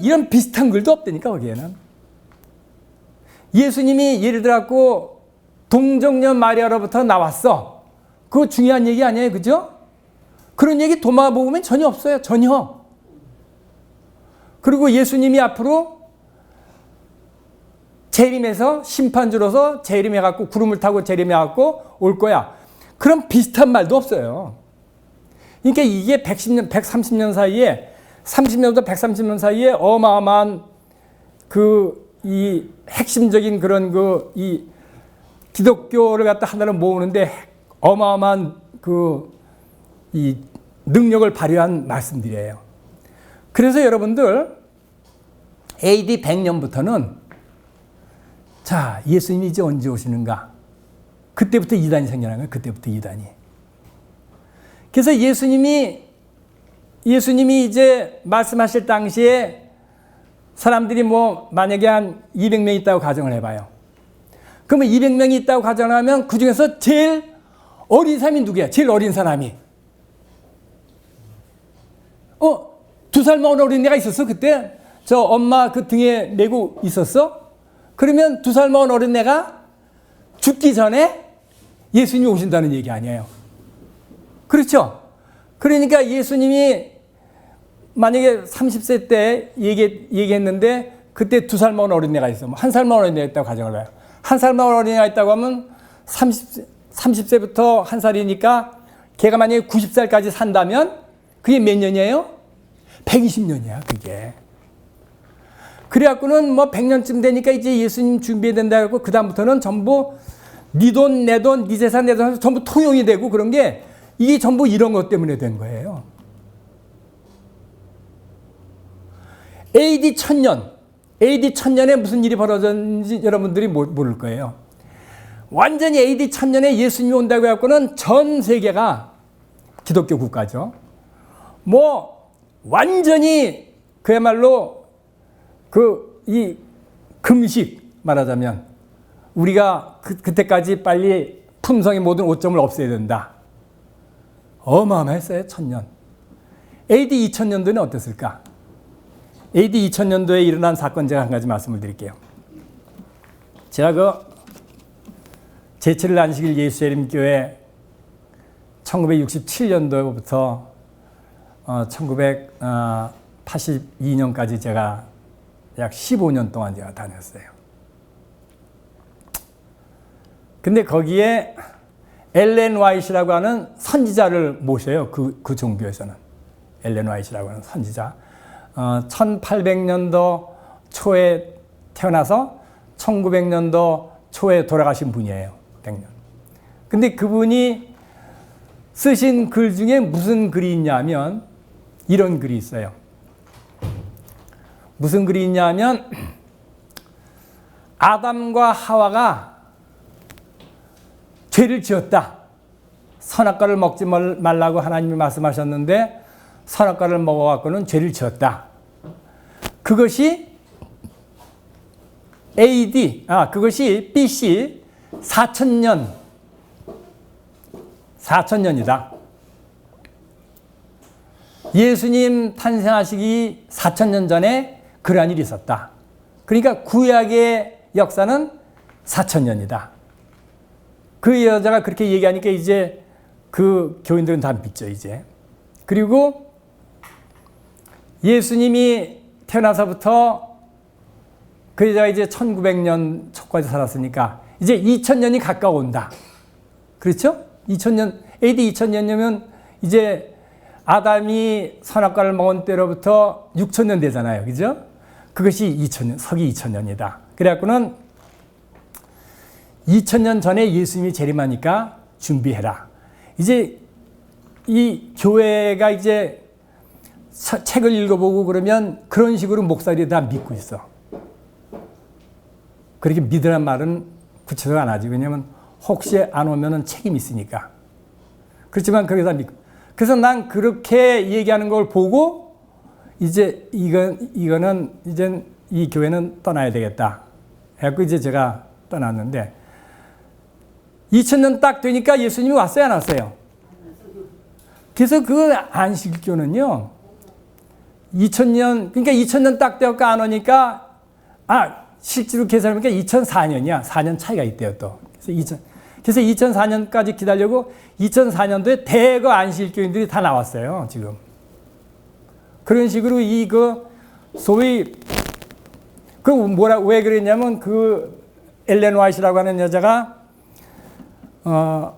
이런 비슷한 글도 없다니까, 거기에는. 예수님이 예를 들어갖고 동정녀 마리아로부터 나왔어. 그거 중요한 얘기 아니에요, 그죠? 그런 얘기 도마복음엔 전혀 없어요, 전혀. 그리고 예수님이 앞으로 재림해서 심판주로서 재림해갖고 구름을 타고 재림해갖고 올 거야. 그런 비슷한 말도 없어요. 그러니까 이게 130년 사이에, 30년부터 130년 사이에 어마어마한 이 핵심적인 그런 이 기독교를 갖다 하나로 모으는데 어마어마한 이 능력을 발휘한 말씀들이에요. 그래서 여러분들 AD 100년부터는 자, 예수님이 이제 언제 오시는가? 그때부터 이단이 생겨난 거예요. 그때부터 이단이. 그래서 예수님이 이제 말씀하실 당시에 사람들이 만약에 한 200명 있다고 가정을 해봐요. 그러면 200명이 있다고 가정하면 그 중에서 제일 어린 사람이 누구야? 제일 어린 사람이. 2살 먹은 어린애가 있었어, 그때? 저 엄마 그 등에 메고 있었어? 그러면 2살 먹은 어린애가 죽기 전에 예수님이 오신다는 얘기 아니에요. 그렇죠? 그러니까 예수님이 만약에 30세 때 얘기했는데 그때 2살 먹은 어린애가 있어. 1살 먹은 어린애가 있다고 가정을 해요. 1살 먹은 어린애가 있다고 하면 30세부터 1살이니까 걔가 만약에 90살까지 산다면 그게 몇 년이에요? 120년이야, 그게. 그래갖고는 뭐 100년쯤 되니까 이제 예수님 준비해야 된다 하고 그다음부터는 전부 네 돈, 내 돈, 네 재산, 내 돈 전부 통용이 되고 그런 게 이게 전부 이런 것 때문에 된 거예요. AD 1000년. AD 1000년에 무슨 일이 벌어졌는지 여러분들이 모를 거예요. 완전히 AD 1000년에 예수님이 온다고 해갖고는 전 세계가 기독교 국가죠. 뭐 완전히 그야말로 이 금식 말하자면 우리가 그때까지 빨리 품성의 모든 오점을 없애야 된다. 어마어마했어요. 1000년. AD 2000년도는 어땠을까? AD 2000년도에 일어난 사건 제가 한 가지 말씀을 드릴게요. 제가 제7일 안식일 예수의 교회 1967년도부터 1982년까지 제가 약 15년 동안 제가 다녔어요. 근데 거기에 엘렌 와이트라고 하는 선지자를 모셔요. 그 종교에서는. 엘렌 와이트라고 하는 선지자. 1800년도 초에 태어나서 1900년도 초에 돌아가신 분이에요. 100년. 근데 그분이 쓰신 글 중에 무슨 글이 있냐면 이런 글이 있어요. 무슨 글이 있냐면 아담과 하와가 죄를 지었다. 선악과를 먹지 말라고 하나님이 말씀하셨는데 선악과를 먹어갖고는 죄를 지었다. 그것이 그것이 BC 4000년이다. 예수님 탄생하시기 4000년 전에 그러한 일이 있었다. 그러니까 구약의 역사는 4000년이다. 그 여자가 그렇게 얘기하니까 이제 그 교인들은 다 믿죠, 이제. 그리고 예수님이 태어나서부터 그 여자가 이제 1900년 초까지 살았으니까 이제 2000년이 가까워온다. 그렇죠? 2000년, AD 2000년이면 이제 아담이 선악과를 먹은 때로부터 6000년 되잖아요. 그죠? 그것이 2000년, 서기 2000년이다. 그래갖고는 2000년 전에 예수님이 재림하니까 준비해라. 이제 이 교회가 이제 책을 읽어보고 그러면 그런 식으로 목사들이 다 믿고 있어. 그렇게 믿으란 말은 구체적으로 안 하지. 왜냐면 혹시 안 오면은 책임이 있으니까. 그렇지만 그렇게 다 믿고. 그래서 난 그렇게 얘기하는 걸 보고 이제 이거는 이제 이 교회는 떠나야 되겠다. 해갖고 이제 제가 떠났는데 2000년 딱 되니까 예수님이 왔어요, 안 왔어요? 그래서 그 안식교는요, 2000년, 그러니까 2000년 딱 되었고 안 오니까, 실제로 계산해보니까 2004년이야. 4년 차이가 있대요, 또. 그래서 2004년까지 기다리고 2004년도에 대거 안식교인들이 다 나왔어요, 지금. 그런 식으로 소위, 왜 그랬냐면 엘렌 와이트라고 하는 여자가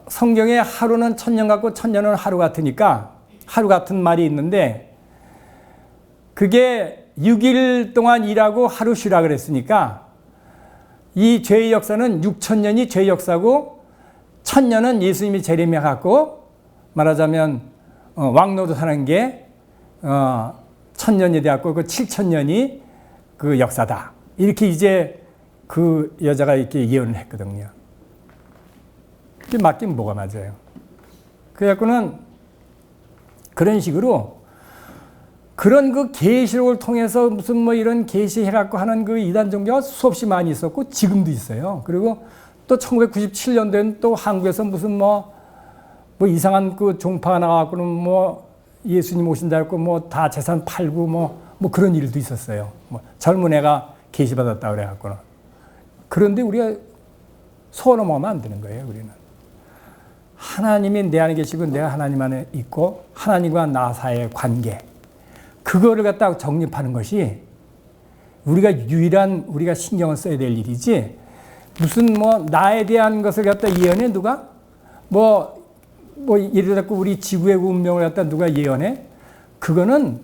성경에 하루는 1000년 같고 1000년은 하루 같으니까 하루 같은 말이 있는데 그게 6일 동안 일하고 하루 쉬라 그랬으니까 이 죄의 역사는 6000년이 죄의 역사고 1000년은 예수님이 재림해 갖고 말하자면 왕노릇 하는 게 1000년이 되었고 그 7000년이 그 역사다. 이렇게 이제 그 여자가 이렇게 예언을 했거든요. 맞긴 뭐가 맞아요. 그래갖고는 그런 식으로 그런 그 계시록을 통해서 무슨 뭐 이런 계시해갖고 하는 그 이단 종교가 수없이 많이 있었고 지금도 있어요. 그리고 또 1997년도에는 또 한국에서 무슨 뭐 이상한 그 종파가 나와갖고는 뭐 예수님 오신다 했고 뭐 다 재산 팔고 뭐 그런 일도 있었어요. 뭐 젊은 애가 계시받았다 그래갖고는. 그런데 우리가 소 넘어가면 안 되는 거예요, 우리는. 하나님이 내 안에 계시고 내가 하나님 안에 있고 하나님과 나 사이의 관계 그거를 갖다 정립하는 것이 우리가 신경을 써야 될 일이지 무슨 나에 대한 것을 갖다 예언해 누가? 예를 들어 우리 지구의 운명을 갖다 누가 예언해? 그거는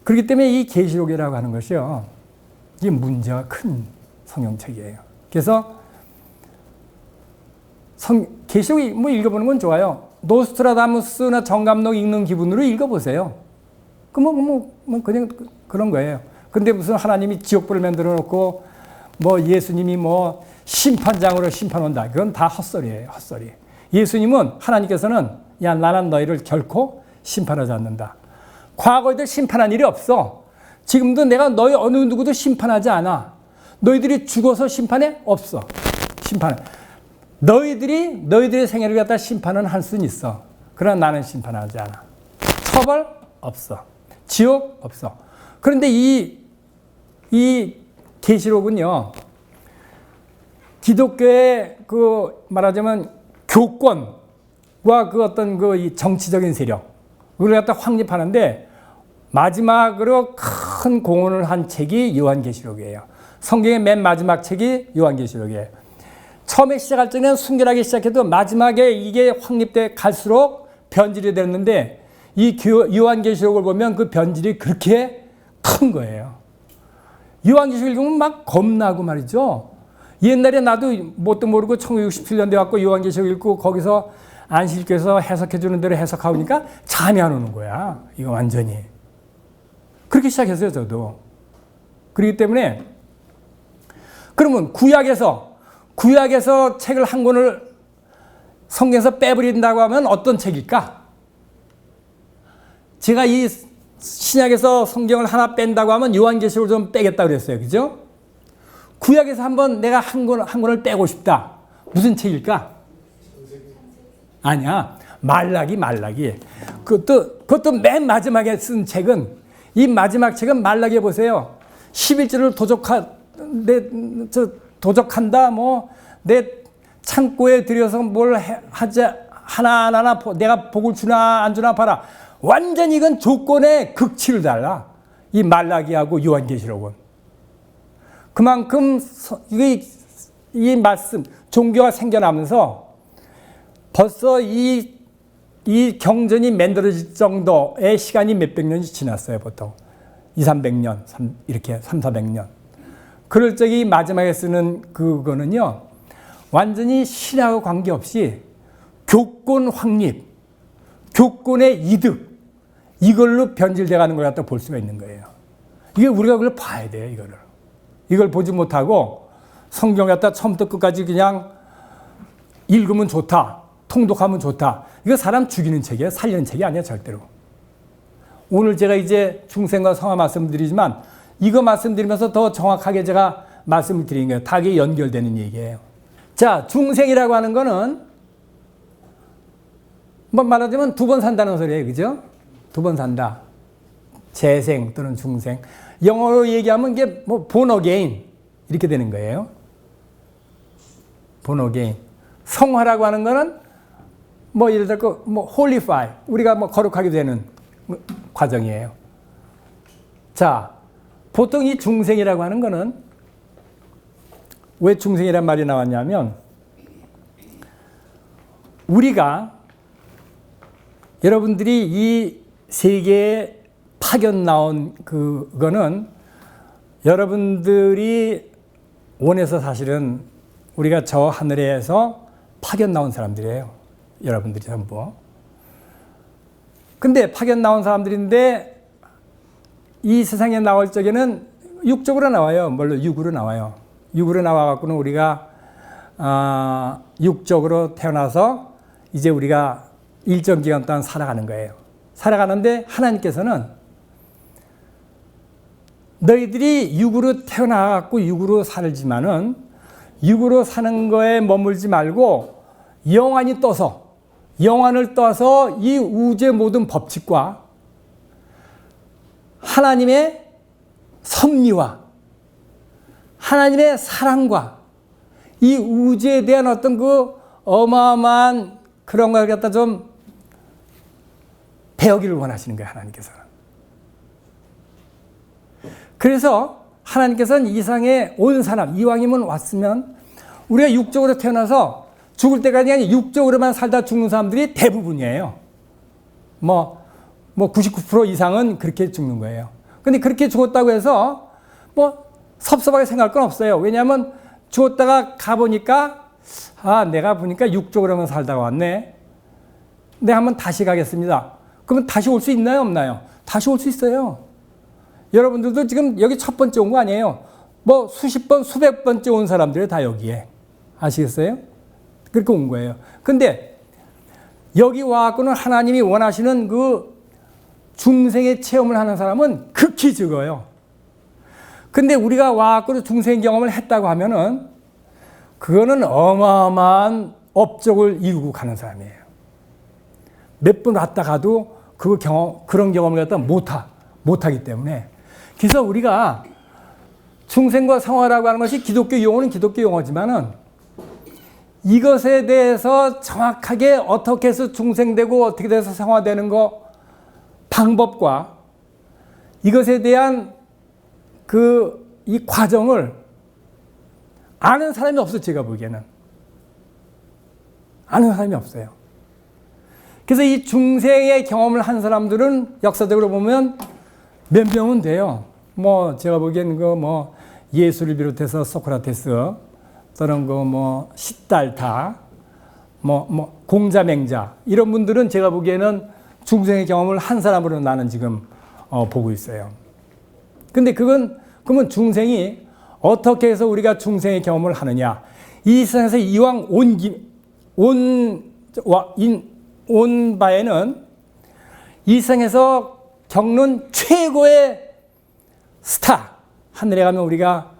그렇기 때문에 이 계시록이라고 하는 것이요. 이게 문제가 큰 성경책이에요. 그래서 계시록 뭐 읽어보는 건 좋아요. 노스트라다무스나 정감록 읽는 기분으로 읽어보세요. 그냥 그런 거예요. 근데 무슨 하나님이 지옥불을 만들어 놓고 뭐 예수님이 뭐 심판장으로 심판한다. 그건 다 헛소리예요. 헛소리. 예수님은 하나님께서는 야 나는 너희를 결코 심판하지 않는다. 과거에도 심판한 일이 없어. 지금도 내가 너희 어느 누구도 심판하지 않아. 너희들이 죽어서 심판해? 없어. 심판해. 너희들의 생애를 갖다 심판은 할 수는 있어. 그러나 나는 심판하지 않아. 처벌? 없어. 지옥? 없어. 그런데 이 계시록은요, 기독교의 그 말하자면 교권과 그 어떤 이 정치적인 세력, 그걸 갖다 확립하는데 마지막으로 큰 공헌을 한 책이 요한계시록이에요. 성경의 맨 마지막 책이 요한계시록이에요. 처음에 시작할 때는 순결하게 시작해도 마지막에 이게 확립돼 갈수록 변질이 됐는데 이 요한계시록을 보면 그 변질이 그렇게 큰 거예요. 요한계시록 읽으면 막 겁나고 말이죠. 옛날에 나도 뭣도 모르고 1967년도에 왔고 요한계시록 읽고 거기서 안식교에서 해석해 주는 대로 해석하고 오니까 잠이 안 오는 거야. 이거 완전히. 그렇게 시작했어요, 저도. 그렇기 때문에 그러면 구약에서 책을 한 권을 성경에서 빼버린다고 하면 어떤 책일까? 제가 이 신약에서 성경을 하나 뺀다고 하면 요한계시록을 좀 빼겠다 그랬어요. 그죠? 구약에서 한번 내가 한 권을 빼고 싶다. 무슨 책일까? 아니야. 말라기. 그것도 맨 마지막에 쓴 책은, 이 마지막 책은 말라기에 보세요. 11절을 도적한다. 내 창고에 들여서 뭘 하자. 하나하나 내가 복을 주나 안 주나 봐라. 완전히 이건 조건에 극치를 달라. 이 말라기하고 요한계시록은. 그만큼 이 말씀, 종교가 생겨나면서 벌써 이 경전이 만들어질 정도의 시간이 몇백 년이 지났어요, 보통. 200~300년, 이렇게 300~400년. 그럴 적이 마지막에 쓰는 그거는요, 완전히 신하고 관계없이 교권 확립, 교권의 이득, 이걸로 변질돼 가는 걸 갖다 볼 수가 있는 거예요. 이게 우리가 그걸 봐야 돼요, 이거를. 이걸 보지 못하고 성경 갖다 처음부터 끝까지 그냥 읽으면 좋다, 통독하면 좋다. 이거 사람 죽이는 책이에요. 살리는 책이 아니야, 절대로. 오늘 제가 이제 중생과 성화 말씀드리지만 이거 말씀드리면서 더 정확하게 제가 말씀을 드린 거예요. 다 이게 연결되는 얘기예요. 자, 중생이라고 하는 거는 뭐 말하자면 두 번 산다는 소리예요. 그죠? 두 번 산다. 재생 또는 중생. 영어로 얘기하면 이게 뭐 born again 이렇게 되는 거예요. born again. 성화라고 하는 거는 뭐 예를 들어 뭐 holify, 우리가 뭐 거룩하게 되는 과정이에요. 자, 보통 이 중생이라고 하는 거는 왜 중생이란 말이 나왔냐면 우리가 여러분들이 이 세계에 파견 나온 그거는 여러분들이 원해서 사실은 우리가 저 하늘에서 파견 나온 사람들이에요. 여러분들이 전부. 근데 파견 나온 사람들인데 이 세상에 나올 적에는 육적으로 나와요. 뭘로? 육으로 나와요. 육으로 나와갖고는 우리가 육적으로 태어나서 이제 우리가 일정 기간 동안 살아가는 거예요. 살아가는데 하나님께서는 너희들이 육으로 태어나갖고 육으로 살지만은 육으로 사는 거에 머물지 말고 영안을 떠서 이 우주의 모든 법칙과 하나님의 섭리와 하나님의 사랑과 이 우주에 대한 어떤 그 어마어마한 그런 걸 갖다 좀 배우기를 원하시는 거예요, 하나님께서는. 그래서 하나님께서는 이 세상에 온 사람, 이왕이면 왔으면 우리가 육적으로 태어나서 죽을 때가 아니라 육적으로만 살다 죽는 사람들이 대부분이에요. 뭐 뭐 99% 이상은 그렇게 죽는 거예요. 근데 그렇게 죽었다고 해서 뭐 섭섭하게 생각할 건 없어요. 왜냐하면 죽었다가 가보니까 내가 보니까 육족으로만 살다가 왔네. 내가 한번 다시 가겠습니다. 그러면 다시 올 수 있나요, 없나요? 다시 올 수 있어요. 여러분들도 지금 여기 첫 번째 온 거 아니에요. 뭐 수십 번, 수백 번째 온 사람들이 다 여기에. 아시겠어요? 그렇게 온 거예요. 근데 여기 와갖고는 하나님이 원하시는 그 중생의 체험을 하는 사람은 극히 적어요. 근데 우리가 와갖고 중생 경험을 했다고 하면은 그거는 어마어마한 업적을 이루고 가는 사람이에요. 몇 번 왔다 가도 그런 경험을 갖다 못하기 때문에. 그래서 우리가 중생과 성화라고 하는 것이 기독교 용어는 기독교 용어지만은 이것에 대해서 정확하게 어떻게 해서 중생되고 어떻게 돼서 성화되는 거 방법과 이것에 대한 이 과정을 아는 사람이 없어요. 제가 보기에는. 아는 사람이 없어요. 그래서 이 중생의 경험을 한 사람들은 역사적으로 보면 몇 명은 돼요. 뭐 제가 보기엔 예수를 비롯해서 소크라테스 또는 시달타 공자맹자 이런 분들은 제가 보기에는 중생의 경험을 한 사람으로 나는 지금 보고 있어요. 근데 그러면 중생이 어떻게 해서 우리가 중생의 경험을 하느냐? 이 세상에서 이왕 온 바에는 이 세상에서 겪는 최고의 스타, 하늘에 가면 우리가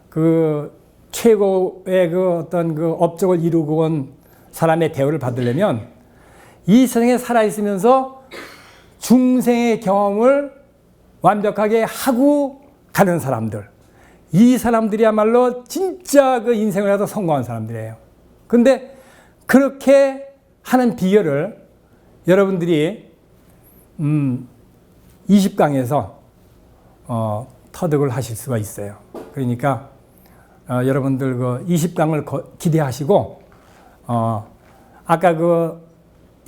그 최고의 어떤 업적을 이루고 온 사람의 대우를 받으려면 이 세상에 살아있으면서 중생의 경험을 완벽하게 하고 가는 사람들. 이 사람들이야말로 진짜 그 인생을 해서 성공한 사람들이에요. 근데 그렇게 하는 비결을 여러분들이 20강에서 터득을 하실 수가 있어요. 그러니까 여러분들 20강을 기대하시고 아까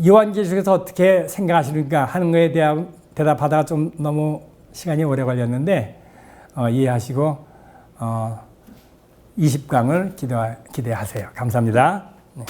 요한계시록에서 어떻게 생각하시는가 하는 거에 대한 대답하다가 좀 너무 시간이 오래 걸렸는데 이해하시고 20강을 기대하세요. 감사합니다. 네.